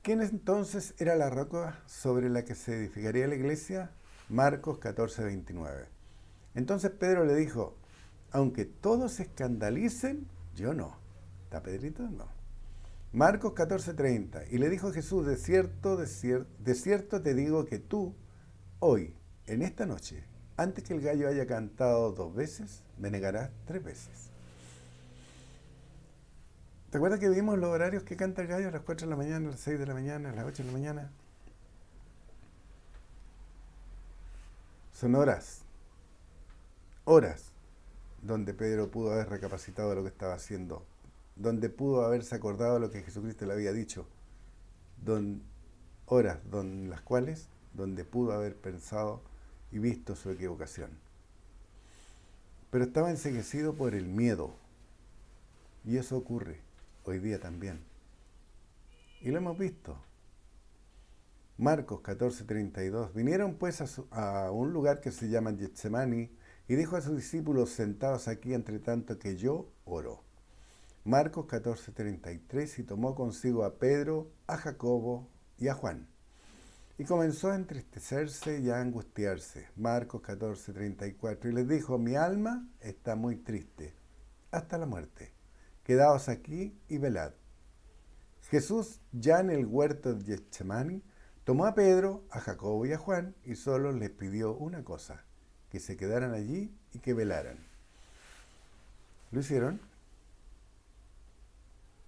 ¿Quién entonces era la roca sobre la que se edificaría la iglesia? Marcos 14:29. Entonces Pedro le dijo, aunque todos se escandalicen, yo no. ¿Está Pedrito? No. Marcos 14:30. Y le dijo Jesús, de cierto te digo que tú, hoy, en esta noche, antes que el gallo haya cantado 2 veces, me negarás 3 veces. ¿Te acuerdas que vimos los horarios que canta el gallo a las 4 de la mañana, a las 6 de la mañana, a las 8 de la mañana? Son horas donde Pedro pudo haber recapacitado lo que estaba haciendo, donde pudo haberse acordado de lo que Jesucristo le había dicho, horas las cuales, donde pudo haber pensado y visto su equivocación. Pero estaba enceguecido por el miedo, y eso ocurre hoy día también. Y lo hemos visto. Marcos 14:32. Vinieron pues a un lugar que se llama Getsemani, y dijo a sus discípulos, sentados aquí entre tanto que yo oro. Marcos 14:33. Y tomó consigo a Pedro, a Jacobo y a Juan. Y comenzó a entristecerse y a angustiarse. Marcos 14:34. Y les dijo, mi alma está muy triste, hasta la muerte. quedaos aquí y velad. Jesús, ya en el huerto de Getsemaní, tomó a Pedro, a Jacobo y a Juan y solo les pidió una cosa, que se quedaran allí y que velaran. ¿Lo hicieron?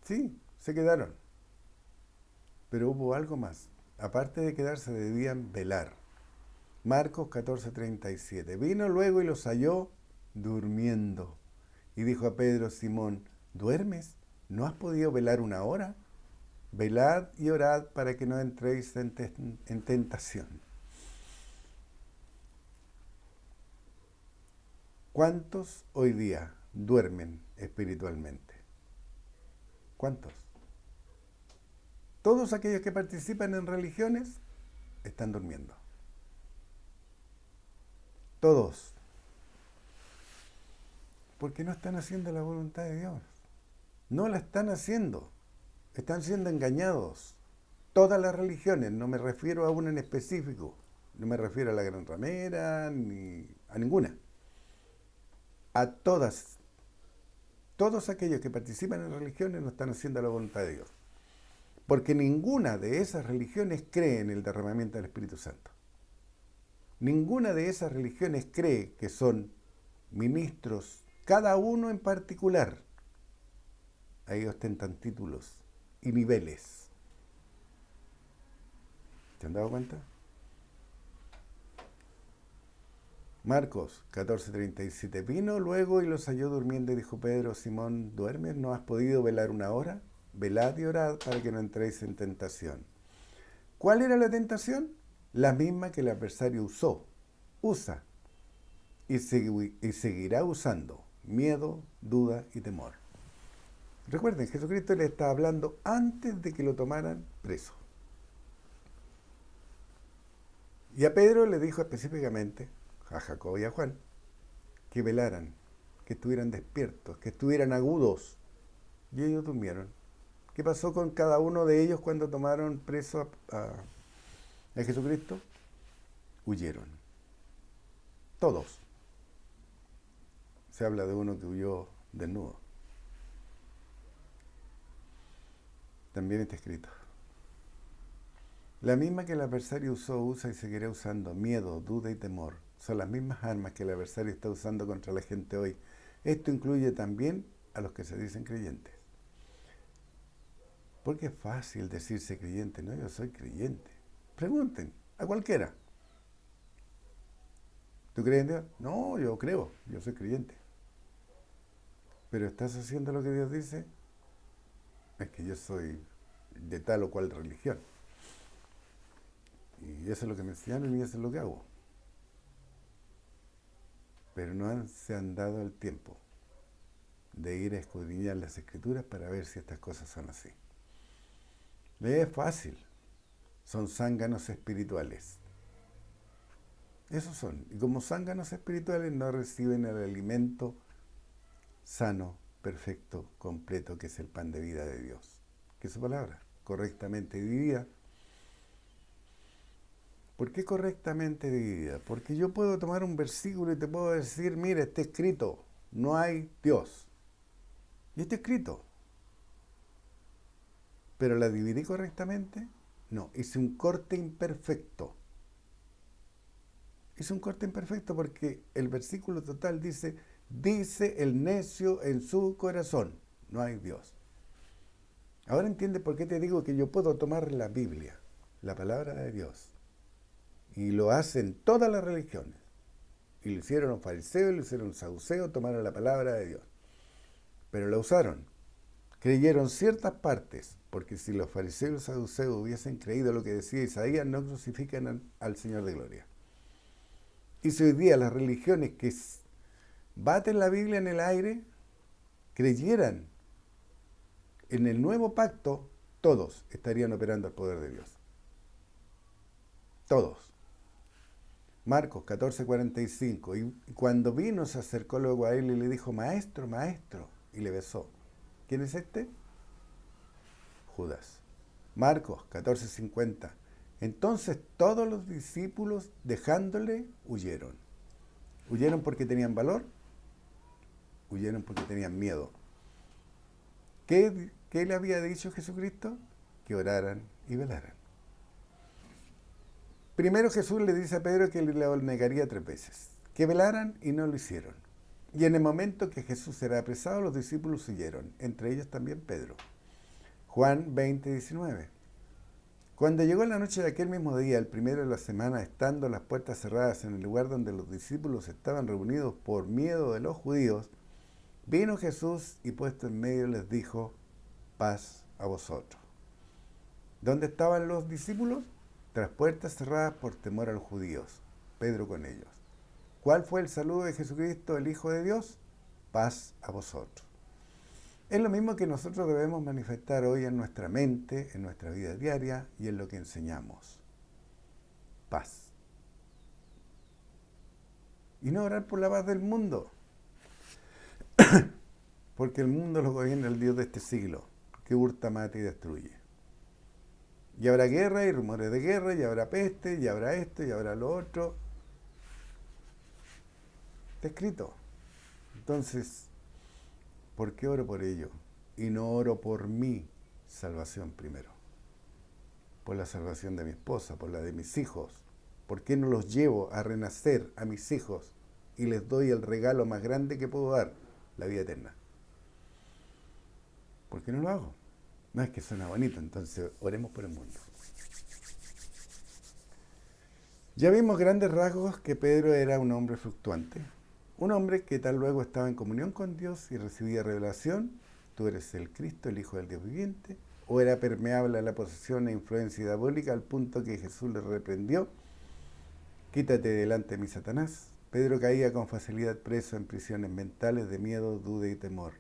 Sí, se quedaron. Pero hubo algo más. Aparte de quedarse, debían velar. Marcos 14:37. Vino luego y los halló durmiendo. Y dijo a Pedro: Simón, ¿duermes? ¿No has podido velar una hora? Velad y orad para que no entréis en tentación. ¿Cuántos hoy día duermen espiritualmente? ¿Cuántos? Todos aquellos que participan en religiones están durmiendo. Todos. Porque no están haciendo la voluntad de Dios. No la están haciendo. Están siendo engañados. Todas las religiones, no me refiero a una en específico. No me refiero a la Gran Ramera, ni a ninguna. A todas. Todos aquellos que participan en religiones no están haciendo la voluntad de Dios. Porque ninguna de esas religiones cree en el derramamiento del Espíritu Santo. Ninguna de esas religiones cree que son ministros, cada uno en particular. Ahí ostentan títulos y niveles. ¿Se han dado cuenta? Marcos 14:37. Vino luego y los halló durmiendo y dijo Pedro: Simón, ¿duermes? ¿No has podido velar una hora? Velad y orad para que no entréis en tentación. ¿Cuál era la tentación? La misma que el adversario usa y seguirá usando: miedo, duda y temor. Recuerden, Jesucristo le estaba hablando antes de que lo tomaran preso. Y a Pedro le dijo específicamente, a Jacobo y a Juan, que velaran, que estuvieran despiertos, que estuvieran agudos. Y ellos durmieron. ¿Qué pasó con cada uno de ellos cuando tomaron preso a Jesucristo? Huyeron. Todos. Se habla de uno que huyó desnudo. También está escrito. La misma que el adversario usa y seguirá usando: miedo, duda y temor. Son las mismas armas que el adversario está usando contra la gente hoy. Esto incluye también a los que se dicen creyentes. Porque es fácil decirse creyente. No, yo soy creyente. Pregunten a cualquiera. ¿Tú crees en Dios? No, yo creo. Yo soy creyente. ¿Pero estás haciendo lo que Dios dice? Es que yo soy de tal o cual religión. Y eso es lo que me enseñaron y eso es lo que hago. Pero no se han dado el tiempo de ir a escudriñar las Escrituras para ver si estas cosas son así. Es fácil. Son zánganos espirituales. Esos son. Y como zánganos espirituales no reciben el alimento sano, perfecto, completo, que es el pan de vida de Dios. Que es su palabra, correctamente dividida. ¿Por qué correctamente dividida? Porque yo puedo tomar un versículo y te puedo decir: mira, está escrito, no hay Dios. Y está escrito. ¿Pero la dividí correctamente? No, hice un corte imperfecto. Hice un corte imperfecto porque el versículo total dice el necio en su corazón: no hay Dios. Ahora entiende por qué te digo que yo puedo tomar la Biblia, la palabra de Dios, y lo hacen todas las religiones. Y lo hicieron los fariseos, lo hicieron los saduceos, tomaron la palabra de Dios. Pero la usaron. Creyeron ciertas partes, porque si los fariseos y los saduceos hubiesen creído lo que decía Isaías, no crucifican al Señor de gloria. Y si hoy día las religiones que baten la Biblia en el aire creyeran en el nuevo pacto, todos estarían operando el poder de Dios. Todos. Marcos 14:45. Y cuando vino se acercó luego a él y le dijo: Maestro, maestro, y le besó. ¿Quién es este? Judas. Marcos 14:50. Entonces todos los discípulos, dejándole, huyeron. ¿Huyeron porque tenían valor? Huyeron porque tenían miedo. ¿Qué le había dicho Jesucristo? Que oraran y velaran. Primero Jesús le dice a Pedro que le negaría 3 veces, que velaran y no lo hicieron. Y en el momento que Jesús era apresado, los discípulos huyeron, entre ellos también Pedro. Juan 20:19. Cuando llegó la noche de aquel mismo día, el primero de la semana, estando las puertas cerradas en el lugar donde los discípulos estaban reunidos por miedo de los judíos, vino Jesús y puesto en medio les dijo, paz a vosotros. ¿Dónde estaban los discípulos? Tras puertas cerradas por temor a los judíos, Pedro con ellos. ¿Cuál fue el saludo de Jesucristo, el Hijo de Dios? Paz a vosotros. Es lo mismo que nosotros debemos manifestar hoy en nuestra mente, en nuestra vida diaria y en lo que enseñamos. Paz. Y no orar por la paz del mundo, porque el mundo lo gobierna el Dios de este siglo, que hurta, mata y destruye. Y habrá guerra y rumores de guerra, y habrá peste, y habrá esto, y habrá lo otro. Está escrito. Entonces, ¿por qué oro por ello? Y no oro por mi salvación primero. Por la salvación de mi esposa, por la de mis hijos. ¿Por qué no los llevo a renacer a mis hijos y les doy el regalo más grande que puedo dar? La vida eterna. ¿Por qué no lo hago? No, es que suena bonito, entonces oremos por el mundo. Ya vimos grandes rasgos que Pedro era un hombre fluctuante, un hombre que tal luego estaba en comunión con Dios y recibía revelación, tú eres el Cristo, el Hijo del Dios viviente, o era permeable a la posesión e influencia diabólica al punto que Jesús le reprendió, quítate delante de mí, Satanás. Pedro caía con facilidad preso en prisiones mentales de miedo, duda y temor.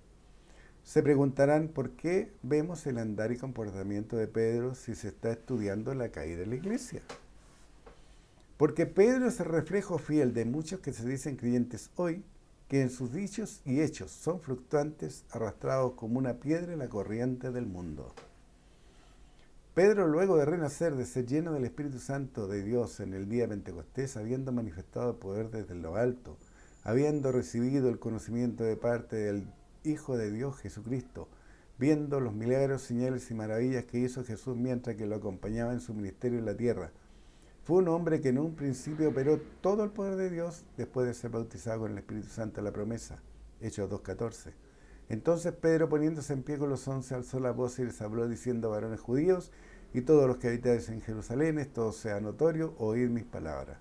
Se preguntarán por qué vemos el andar y comportamiento de Pedro si se está estudiando la caída de la iglesia. Porque Pedro es el reflejo fiel de muchos que se dicen creyentes hoy, que en sus dichos y hechos son fluctuantes, arrastrados como una piedra en la corriente del mundo. Pedro, luego de renacer, de ser lleno del Espíritu Santo de Dios en el día de Pentecostés, habiendo manifestado el poder desde lo alto, habiendo recibido el conocimiento de parte del Hijo de Dios Jesucristo, viendo los milagros, señales y maravillas que hizo Jesús mientras que lo acompañaba en su ministerio en la tierra, fue un hombre que en un principio operó todo el poder de Dios después de ser bautizado con el Espíritu Santo a la promesa. Hechos 2:14. Entonces Pedro, poniéndose en pie con los 11, alzó la voz y les habló diciendo, varones judíos y todos los que habitáis en Jerusalén, esto sea notorio, oíd mis palabras.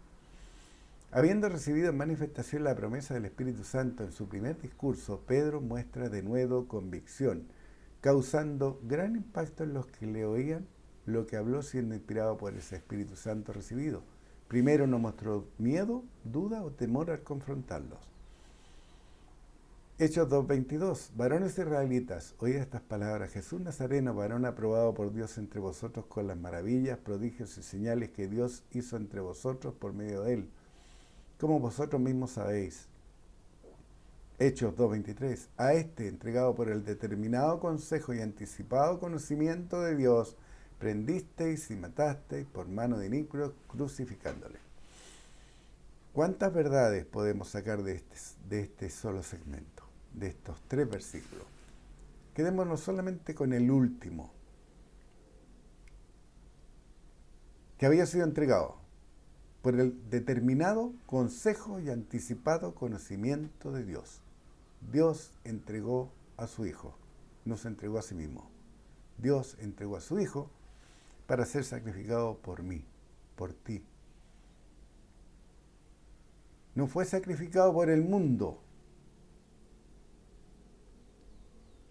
Habiendo recibido en manifestación la promesa del Espíritu Santo en su primer discurso, Pedro muestra de nuevo convicción, causando gran impacto en los que le oían lo que habló siendo inspirado por ese Espíritu Santo recibido. Primero no mostró miedo, duda o temor al confrontarlos. Hechos 2:22. Varones israelitas, oíd estas palabras. Jesús Nazareno, varón aprobado por Dios entre vosotros con las maravillas, prodigios y señales que Dios hizo entre vosotros por medio de él, como vosotros mismos sabéis. Hechos 2:23. A este, entregado por el determinado consejo y anticipado conocimiento de Dios, prendisteis y matasteis por mano de inicuos, crucificándole. ¿Cuántas verdades podemos sacar de este solo segmento, de estos 3 versículos? Quedémonos solamente con el último, que había sido entregado por el determinado consejo y anticipado conocimiento de Dios. Dios entregó a su Hijo, no se entregó a sí mismo. Dios entregó a su Hijo para ser sacrificado por mí, por ti. No fue sacrificado por el mundo.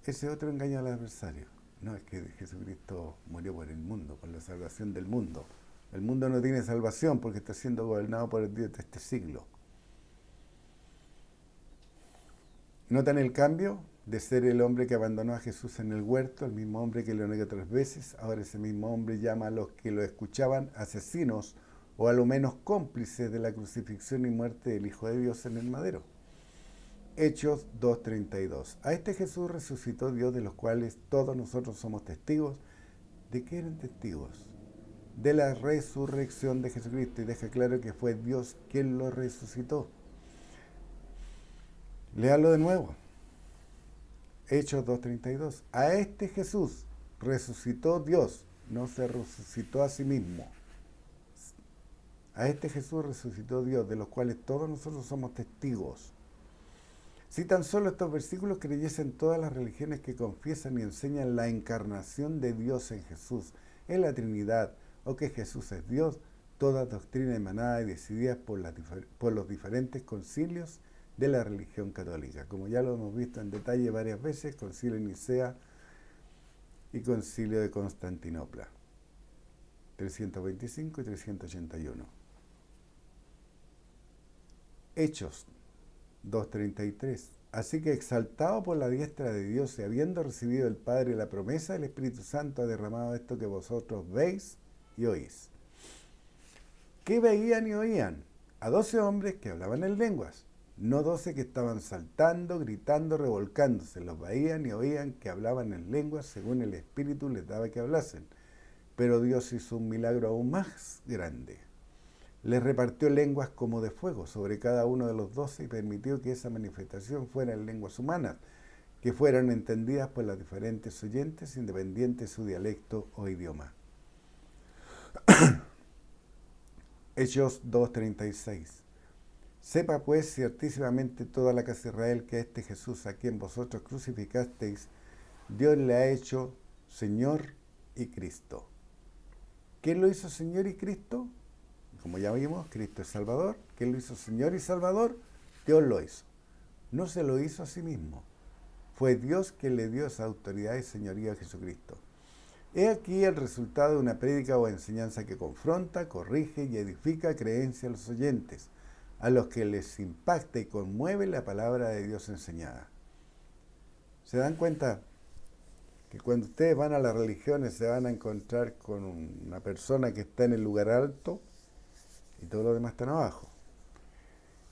Ese otro engaño al adversario. No, es que Jesucristo murió por el mundo, por la salvación del mundo. El mundo no tiene salvación porque está siendo gobernado por el Dios de este siglo. ¿Notan el cambio? De ser el hombre que abandonó a Jesús en el huerto, el mismo hombre que lo negó 3 veces, ahora ese mismo hombre llama a los que lo escuchaban asesinos o a lo menos cómplices de la crucifixión y muerte del Hijo de Dios en el madero. Hechos 2:32. A este Jesús resucitó Dios, de los cuales todos nosotros somos testigos. ¿De qué eran testigos? De la resurrección de Jesucristo, y deja claro que fue Dios quien lo resucitó. Léalo de nuevo. Hechos 2:32. A este Jesús resucitó Dios, no se resucitó a sí mismo. A este Jesús resucitó Dios, de los cuales todos nosotros somos testigos. Si tan solo estos versículos creyesen todas las religiones que confiesan y enseñan la encarnación de Dios en Jesús, en la Trinidad, o que Jesús es Dios, toda doctrina emanada y decidida por los diferentes concilios de la religión católica. Como ya lo hemos visto en detalle varias veces, Concilio de Nicea y Concilio de Constantinopla, 325 y 381. Hechos 2:33. Así que exaltado por la diestra de Dios y habiendo recibido del Padre la promesa del Espíritu Santo, ha derramado esto que vosotros veis y oís. ¿Qué veían y oían? A 12 hombres que hablaban en lenguas, no 12 que estaban saltando, gritando, revolcándose. Los veían y oían que hablaban en lenguas según el Espíritu les daba que hablasen. Pero Dios hizo un milagro aún más grande. Les repartió lenguas como de fuego sobre cada uno de los 12 y permitió que esa manifestación fuera en lenguas humanas, que fueran entendidas por los diferentes oyentes, independiente de su dialecto o idioma. Hechos 2:36. Sepa pues ciertísimamente toda la casa de Israel que a este Jesús a quien vosotros crucificasteis, Dios le ha hecho Señor y Cristo. ¿Quién lo hizo Señor y Cristo? Como ya vimos, Cristo es Salvador. ¿Quién lo hizo Señor y Salvador? Dios lo hizo. No se lo hizo a sí mismo. Fue Dios quien le dio esa autoridad y señoría a Jesucristo. He aquí el resultado de una prédica o enseñanza que confronta, corrige y edifica creencia a los oyentes, a los que les impacta y conmueve la palabra de Dios enseñada. ¿Se dan cuenta que cuando ustedes van a las religiones se van a encontrar con una persona que está en el lugar alto y todos los demás están abajo?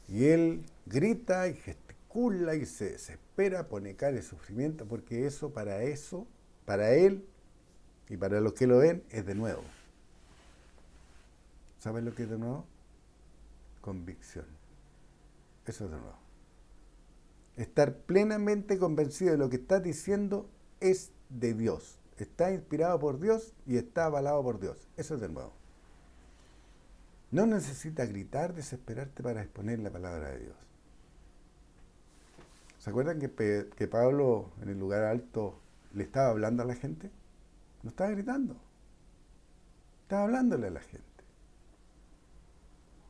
Y él grita y gesticula y se desespera, pone cara de sufrimiento, porque eso, para él y para los que lo ven, es de nuevo. ¿Saben lo que es de nuevo? Convicción. Eso es de nuevo. Estar plenamente convencido de lo que estás diciendo es de Dios. Está inspirado por Dios y está avalado por Dios. Eso es de nuevo. No necesitas gritar, desesperarte para exponer la palabra de Dios. ¿Se acuerdan que Pablo en el lugar alto le estaba hablando a la gente? No estaba gritando. Estaba hablándole a la gente.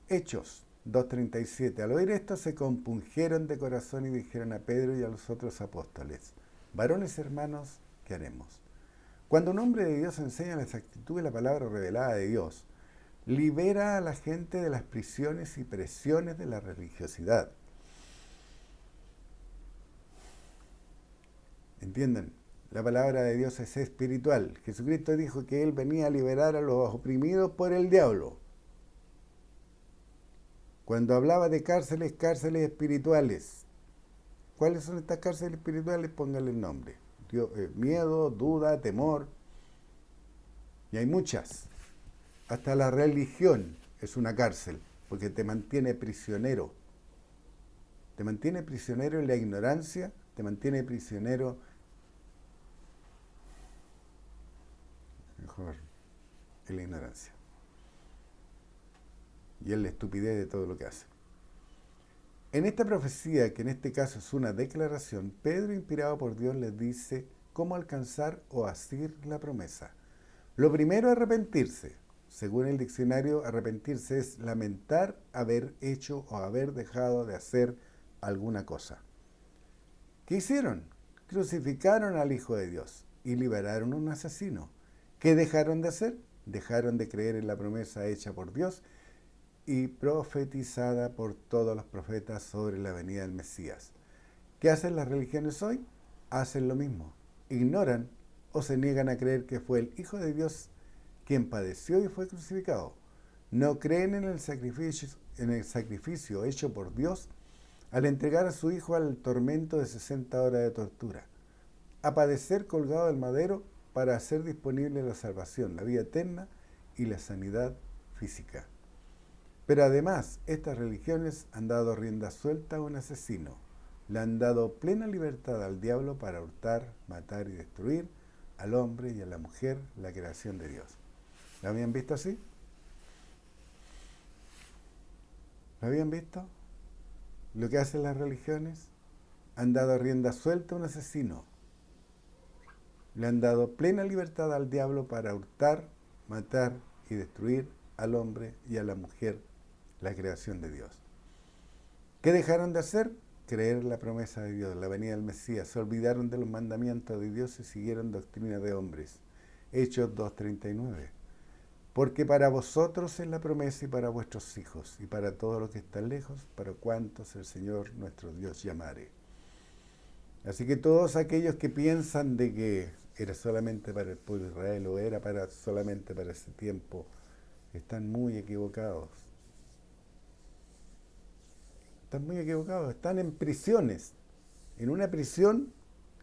Hechos 2:37. Al oír esto se compungieron de corazón y dijeron a Pedro y a los otros apóstoles: varones hermanos, ¿qué haremos? Cuando un hombre de Dios enseña la exactitud de la palabra revelada de Dios, libera a la gente de las prisiones y presiones de la religiosidad. ¿Entienden? La palabra de Dios es espiritual. Jesucristo dijo que Él venía a liberar a los oprimidos por el diablo. Cuando hablaba de cárceles espirituales. ¿Cuáles son estas cárceles espirituales? Pónganle el nombre. Miedo, duda, temor. Y hay muchas. Hasta la religión es una cárcel, porque te mantiene prisionero. Te mantiene prisionero en la ignorancia, te mantiene prisionero, mejor, en la ignorancia. Y en la estupidez de todo lo que hace. En esta profecía, que en este caso es una declaración, Pedro, inspirado por Dios, les dice cómo alcanzar o asir la promesa. Lo primero, arrepentirse. Según el diccionario, arrepentirse es lamentar haber hecho o haber dejado de hacer alguna cosa. ¿Qué hicieron? Crucificaron al Hijo de Dios y liberaron a un asesino. ¿Qué dejaron de hacer? Dejaron de creer en la promesa hecha por Dios y profetizada por todos los profetas sobre la venida del Mesías. ¿Qué hacen las religiones hoy? Hacen lo mismo. Ignoran o se niegan a creer que fue el Hijo de Dios quien padeció y fue crucificado. No creen en el sacrificio hecho por Dios al entregar a su Hijo al tormento de 60 horas de tortura, a padecer colgado del madero para hacer disponible la salvación, la vida eterna y la sanidad física. Pero además, estas religiones han dado rienda suelta a un asesino, Le han dado plena libertad al diablo para hurtar, matar y destruir al hombre y a la mujer, la creación de Dios. ¿Lo habían visto así? ¿Lo habían visto? Lo que hacen las religiones. Han dado rienda suelta a un asesino. Le han dado plena libertad al diablo para hurtar, matar y destruir al hombre y a la mujer, la creación de Dios. ¿Qué dejaron de hacer? Creer en la promesa de Dios, la venida del Mesías. Se olvidaron de los mandamientos de Dios y siguieron doctrina de hombres. Hechos 2:39. Porque para vosotros es la promesa y para vuestros hijos y para todos los que están lejos, para cuantos el Señor nuestro Dios llamare. Así que todos aquellos que piensan de que era solamente para el pueblo de Israel o era solamente para ese tiempo, están muy equivocados. Están muy equivocados. Están en prisiones. En una prisión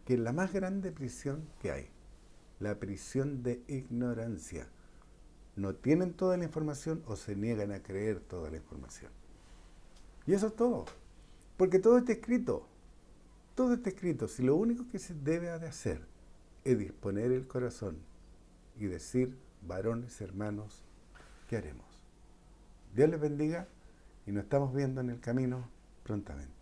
que es la más grande prisión que hay. La prisión de ignorancia. No tienen toda la información o se niegan a creer toda la información. Y eso es todo. Porque todo está escrito. Todo está escrito. Si lo único que se debe de hacer es disponer el corazón y decir, varones, hermanos, ¿qué haremos? Dios les bendiga y nos estamos viendo en el camino prontamente.